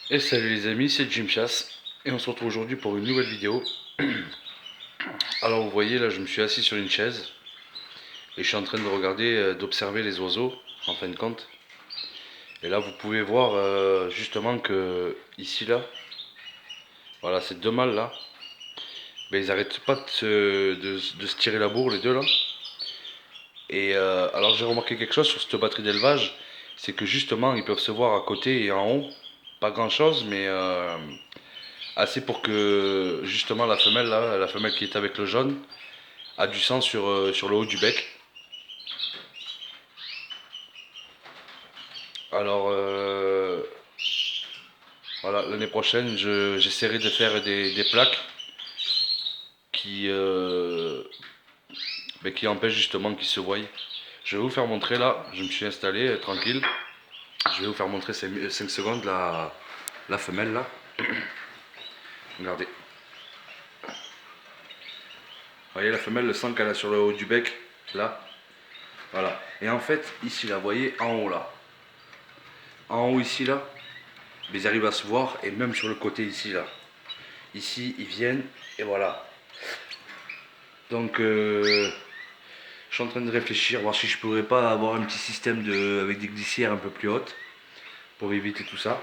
Et salut les amis, c'est Jim Chass et on se retrouve aujourd'hui pour une nouvelle vidéo. Alors vous voyez là, je me suis assis sur une chaise et je suis en train de regarder, d'observer les oiseaux en fin de compte. Et là vous pouvez voir justement que ici là, voilà ces deux mâles là, ben, ils arrêtent pas de se tirer la bourre les deux là. Et alors j'ai remarqué quelque chose sur cette batterie d'élevage, c'est que justement ils peuvent se voir à côté et en haut, pas grand chose mais assez pour que justement la femelle là, la femelle qui est avec le jaune, a du sang sur le haut du bec. Alors voilà, l'année prochaine j'essaierai de faire des plaques qui, qui empêchent justement qu'ils se voient. Je vais vous faire montrer là, je me suis installé tranquille. Je vais vous faire montrer 5 secondes la femelle là. Regardez. Vous voyez la femelle, le sang qu'elle a sur le haut du bec, là. Voilà. Et en fait, ici là, vous voyez, en haut là. En haut ici là, mais ils arrivent à se voir, et même sur le côté ici là. Ici, ils viennent, et voilà. Donc, je suis en train de réfléchir, voir si je pourrais pas avoir un petit système avec des glissières un peu plus hautes, pour éviter tout ça.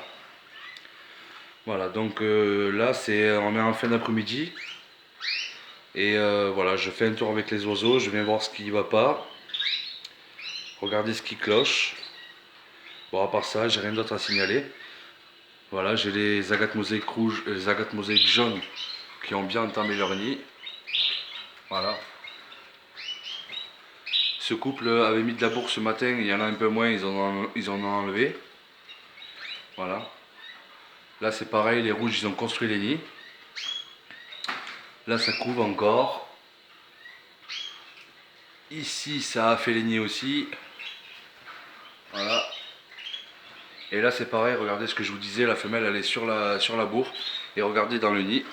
Voilà, donc là, on est en fin d'après-midi. Et voilà, je fais un tour avec les oiseaux, je viens voir ce qui va pas. Regardez ce qui cloche. Bon, à part ça, j'ai rien d'autre à signaler. Voilà, j'ai les agates mosaïques rouges et les agates mosaïques jaunes qui ont bien entamé leur nid. Voilà. Ce couple avait mis de la bourre ce matin, il y en a un peu moins, ils en ont enlevé. Voilà. Là c'est pareil, les rouges ils ont construit les nids. Là ça couvre encore. Ici ça a fait les nids aussi. Voilà. Et là c'est pareil, regardez ce que je vous disais, la femelle elle est sur la bourre. Et regardez dans le nid.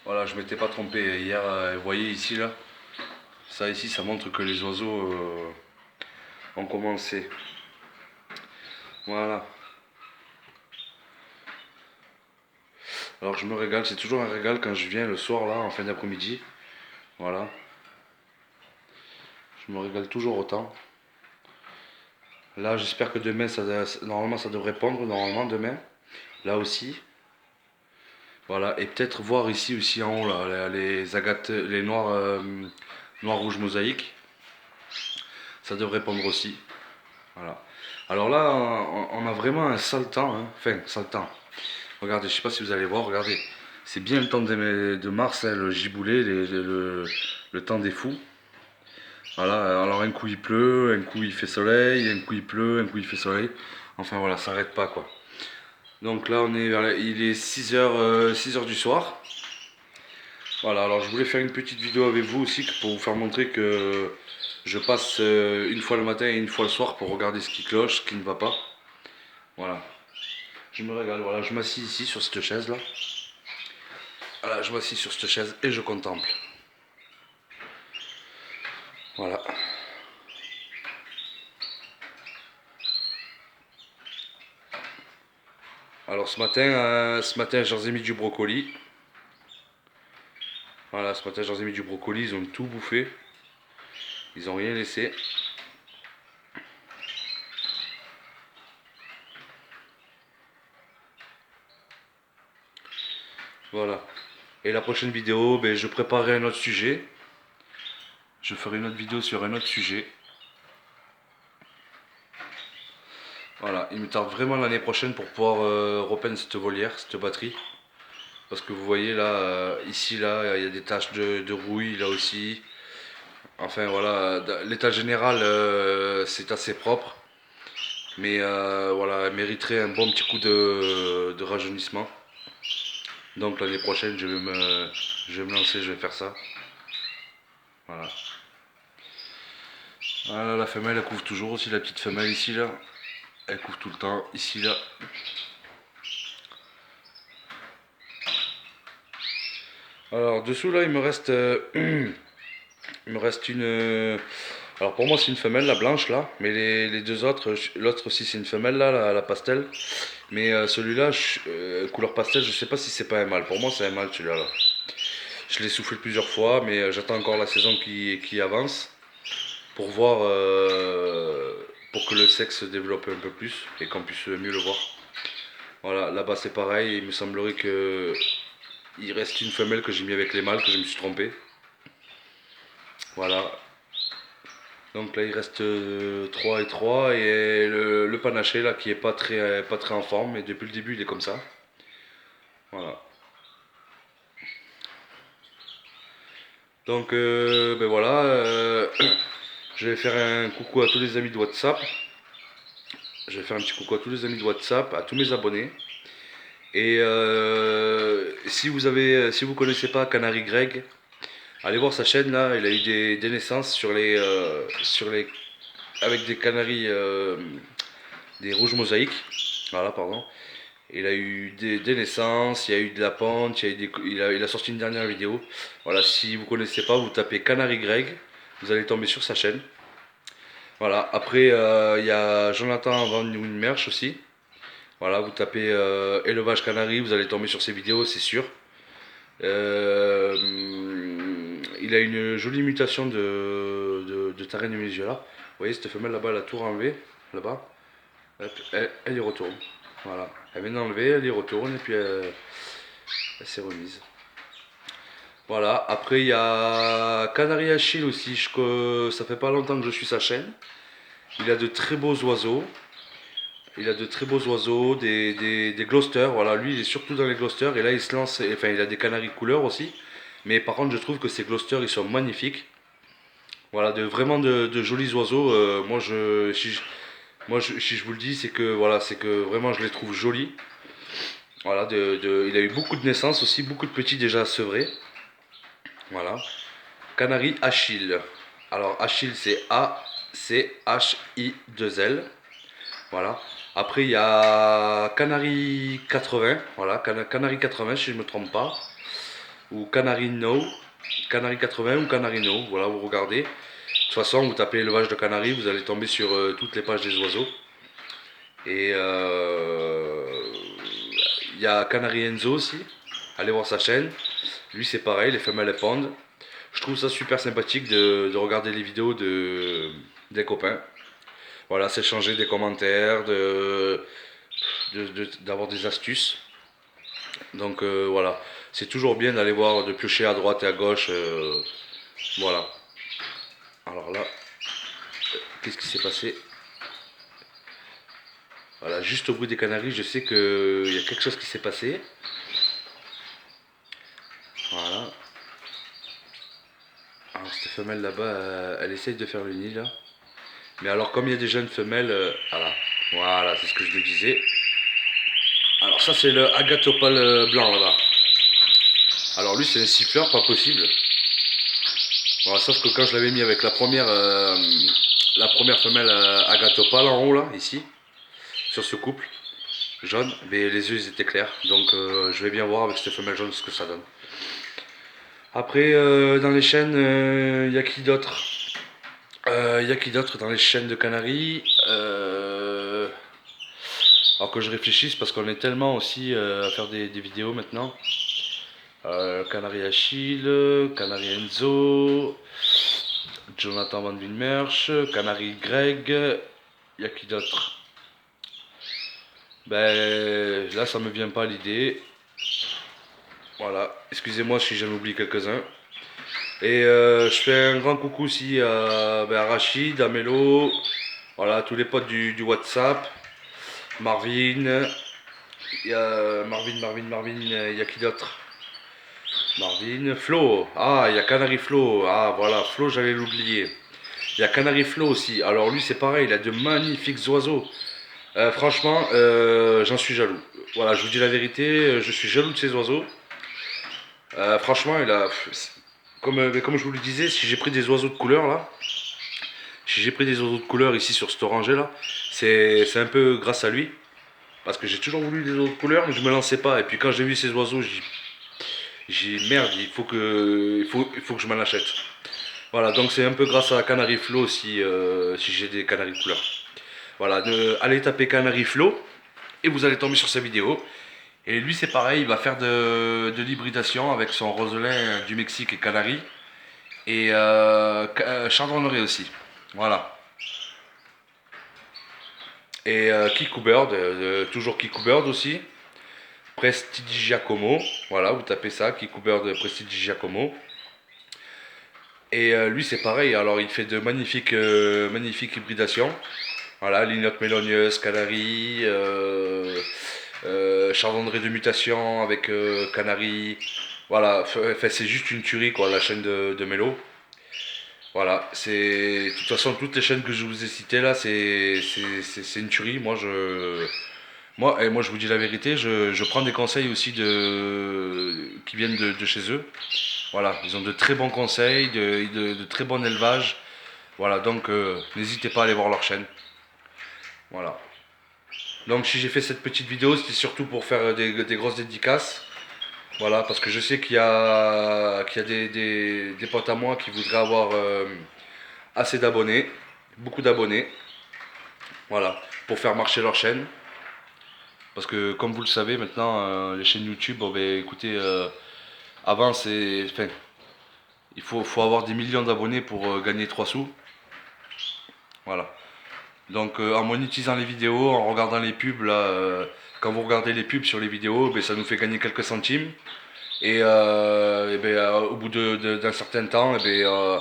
Voilà, je m'étais pas trompé hier, vous voyez ici là. Ça ici ça montre que les oiseaux ont commencé. Voilà. Alors je me régale, c'est toujours un régal quand je viens le soir là, en fin d'après-midi. Voilà. Je me régale toujours autant. Là j'espère que demain, normalement ça devrait pondre, normalement demain. Là aussi. Voilà, et peut-être voir ici aussi en haut là, les agates, les noirs, noirs rouges mosaïques. Ça devrait pondre aussi. Voilà. Alors là, on a vraiment un sale temps, hein. Enfin, sale temps. Regardez, je sais pas si vous allez voir, regardez. C'est bien le temps de mars, hein, le giboulé, le temps des fous. Voilà, alors un coup il pleut, un coup il fait soleil, un coup il pleut, un coup il fait soleil. Enfin voilà, ça n'arrête pas quoi. Donc là on est il est 6h du soir. Voilà, alors je voulais faire une petite vidéo avec vous aussi pour vous faire montrer que je passe une fois le matin et une fois le soir pour regarder ce qui cloche, ce qui ne va pas. Voilà. Je me régale, voilà, je m'assis ici sur cette chaise là. Voilà, je m'assis sur cette chaise et je contemple. Voilà. Alors ce matin je leur ai mis du brocoli. Voilà, ce matin je leur ai mis du brocoli, ils ont tout bouffé. Ils ont rien laissé. Voilà. Et la prochaine vidéo, ben, je préparerai un autre sujet. Je ferai une autre vidéo sur un autre sujet. Voilà, il me tarde vraiment l'année prochaine pour pouvoir repeindre cette volière, cette batterie. Parce que vous voyez là, ici là, il y a des taches de rouille là aussi. Enfin voilà, l'état général c'est assez propre. Mais voilà, elle mériterait un bon petit coup de rajeunissement. Donc l'année prochaine je vais me lancer, je vais faire ça. Voilà. Voilà, la femelle elle couvre toujours aussi, la petite femelle ici là. Elle couvre tout le temps, ici là. Alors dessous là il me reste il me reste une alors pour moi c'est une femelle la blanche là, mais les deux autres, l'autre aussi c'est une femelle là, la pastel. Mais celui-là, couleur pastel, je sais pas si c'est pas un mâle. Pour moi, c'est un mâle celui-là. Là. Je l'ai soufflé plusieurs fois, mais j'attends encore la saison qui avance pour voir, pour que le sexe se développe un peu plus et qu'on puisse mieux le voir. Voilà, là-bas c'est pareil. Il me semblerait que il reste une femelle que j'ai mis avec les mâles, que je me suis trompé. Voilà. Donc là il reste 3 et 3 et le panaché là qui est pas très en forme, mais depuis le début il est comme ça. Voilà. Donc ben voilà, je vais faire un coucou à tous les amis de WhatsApp. Je vais faire un petit coucou à tous les amis de WhatsApp, à tous mes abonnés. Et si vous connaissez pas Canary Greg, allez voir sa chaîne là. Il a eu des naissances sur les, avec des canaris, des rouges mosaïques. Voilà, pardon. Il a eu des naissances, il y a eu de la pente, il a sorti une dernière vidéo. Voilà, si vous connaissez pas, vous tapez Canary Greg, vous allez tomber sur sa chaîne. Voilà, après il y a Jonathan Van Nieuwenmerch aussi. Voilà, vous tapez élevage canari, vous allez tomber sur ses vidéos, c'est sûr. Il a une jolie mutation de Tarène Venezuela. Vous voyez cette femelle là-bas, elle a tout enlevé, là-bas. Elle y retourne. Voilà, elle vient d'enlever, elle y retourne et puis elle s'est remise. Voilà, après il y a Canary Achille aussi, ça fait pas longtemps que je suis sa chaîne. Il a de très beaux oiseaux. Il a de très beaux oiseaux, des Gloucester. Voilà, lui il est surtout dans les Gloucester. Et là il se lance, enfin il a des canaris couleurs aussi. Mais par contre je trouve que ces Gloucester ils sont magnifiques. Voilà, vraiment de jolis oiseaux. Si je vous le dis, c'est que voilà, c'est que vraiment je les trouve jolis. Voilà, il a eu beaucoup de naissances aussi, beaucoup de petits déjà sevrés. Voilà. Canary Achille. Alors Achille c'est A-C-H-I-2-L. Voilà. Après, il y a Canary 80, voilà, Canary 80 si je ne me trompe pas, ou Canary No, Canary 80 ou Canary No, voilà, vous regardez. De toute façon, vous tapez élevage de Canary, vous allez tomber sur toutes les pages des oiseaux. Et il y a Canary Enzo aussi, allez voir sa chaîne. Lui, c'est pareil, les femelles elles pondent. Je trouve ça super sympathique de regarder les vidéos des copains. Voilà, s'échanger des commentaires, d'avoir des astuces. Donc voilà, c'est toujours bien d'aller voir, de piocher à droite et à gauche. Voilà. Alors là, qu'est-ce qui s'est passé? Voilà, juste au bout des Canaries, je sais qu'il y a quelque chose qui s'est passé. Voilà. Alors cette femelle là-bas, elle essaye de faire le nid là. Mais alors comme il y a des jeunes femelles, voilà, c'est ce que je me disais. Alors ça c'est le Agatopal blanc là-bas. Alors lui c'est un siffleur, pas possible. Bon, sauf que quand je l'avais mis avec la première femelle Agatopal en haut là, ici, sur ce couple jaune, mais les yeux ils étaient clairs. Donc je vais bien voir avec cette femelle jaune ce que ça donne. Après dans les chaînes, il y a qui d'autre? Il y a qui d'autre dans les chaînes de Canaries? Alors que je réfléchisse parce qu'on est tellement aussi à faire des vidéos maintenant. Canary Achille, Canary Enzo, Jonathan Van Wilmerch, Canary Greg, il y a qui d'autre? Ben là ça me vient pas à l'idée. Voilà, excusez-moi si j'en oublie quelques-uns. Et je fais un grand coucou aussi à Rachid, à Mélo, voilà, tous les potes du WhatsApp, Marvin, il y a Marvin, il y a qui d'autre? Marvin, Flo, il y a Canary Flo, voilà, Flo j'allais l'oublier. Il y a Canary Flo aussi, alors lui c'est pareil, il a de magnifiques oiseaux. Franchement, j'en suis jaloux. Voilà, je vous dis la vérité, je suis jaloux de ces oiseaux. Franchement, comme je vous le disais, si j'ai pris des oiseaux de couleur là, si j'ai pris des oiseaux de couleur ici sur cette orangée là, c'est un peu grâce à lui. Parce que j'ai toujours voulu des oiseaux de couleur, mais je me lançais pas. Et puis quand j'ai vu ces oiseaux, j'ai dit merde, il faut que je m'en achète. Voilà, donc c'est un peu grâce à Canary Flow si j'ai des canaris de couleur. Voilà, allez taper Canary Flow. et vous allez tomber sur sa vidéo. Et lui c'est pareil, il va faire de l'hybridation avec son Roselin du Mexique et Canari. Et chardonneret aussi. Voilà. Et Kiku Bird, toujours Kiku Bird aussi. Prestigiacomo. Voilà, vous tapez ça, Kiku Bird Prestigiacomo. Et lui c'est pareil, alors il fait de magnifiques hybridations. Voilà, lignote mélogneuse, canari, chardonneret de mutation avec canari. Voilà, enfin, c'est juste une tuerie quoi, la chaîne de Mélo. Voilà, c'est. De toute façon, toutes les chaînes que je vous ai citées là, c'est une tuerie. Moi, je vous dis la vérité, je prends des conseils aussi qui viennent de chez eux. Voilà, ils ont de très bons conseils, de très bon élevage. Voilà, donc n'hésitez pas à aller voir leur chaîne. Voilà. Donc si j'ai fait cette petite vidéo, c'était surtout pour faire des grosses dédicaces. Voilà, parce que je sais qu'il y a des potes à moi qui voudraient avoir assez d'abonnés, beaucoup d'abonnés. Voilà, pour faire marcher leur chaîne. Parce que comme vous le savez maintenant, les chaînes YouTube, bon, ben, écoutez, avant c'est. Enfin, faut avoir des millions d'abonnés pour gagner 3 sous. Voilà. Donc en monétisant les vidéos, en regardant les pubs, là, quand vous regardez les pubs sur les vidéos, ben, ça nous fait gagner quelques centimes. Et ben, au bout d'un certain temps, et ben,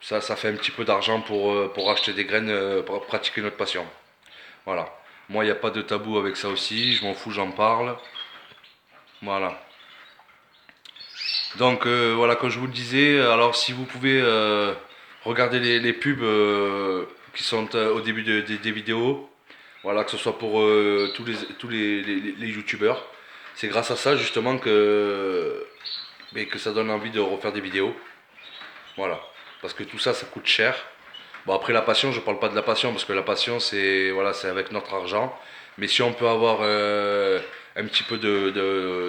ça fait un petit peu d'argent pour acheter des graines, pour pratiquer notre passion. Voilà. Moi, il n'y a pas de tabou avec ça aussi, je m'en fous, j'en parle. Voilà. Donc voilà, comme je vous le disais, alors si vous pouvez regarder les pubs qui sont au début des vidéos, voilà, que ce soit pour tous les youtubeurs, c'est grâce à ça justement que ça donne envie de refaire des vidéos. Voilà. Parce que tout ça, ça coûte cher. Bon, après la passion, je parle pas de la passion parce que la passion, c'est voilà, c'est avec notre argent. Mais si on peut avoir un petit peu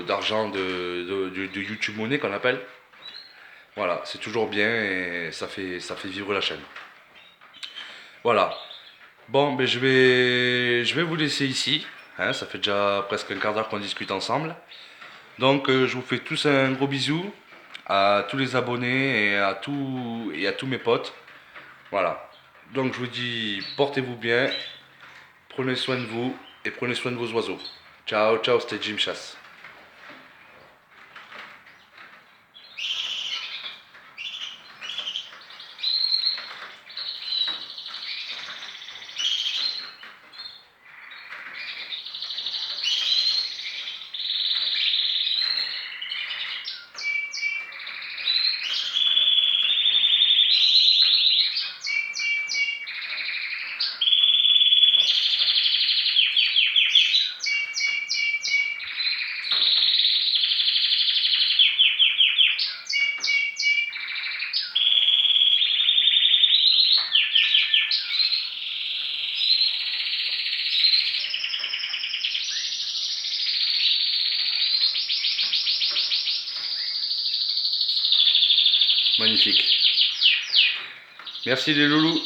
d'argent de YouTube Money qu'on appelle, voilà, c'est toujours bien et ça fait vivre la chaîne. Voilà. Bon, ben je vais vous laisser ici. Hein, ça fait déjà presque un quart d'heure qu'on discute ensemble. Donc je vous fais tous un gros bisou à tous les abonnés et à tous mes potes. Voilà. Donc je vous dis portez-vous bien, prenez soin de vous et prenez soin de vos oiseaux. Ciao, ciao, c'était Jim Chasse. Magnifique. Merci les loulous.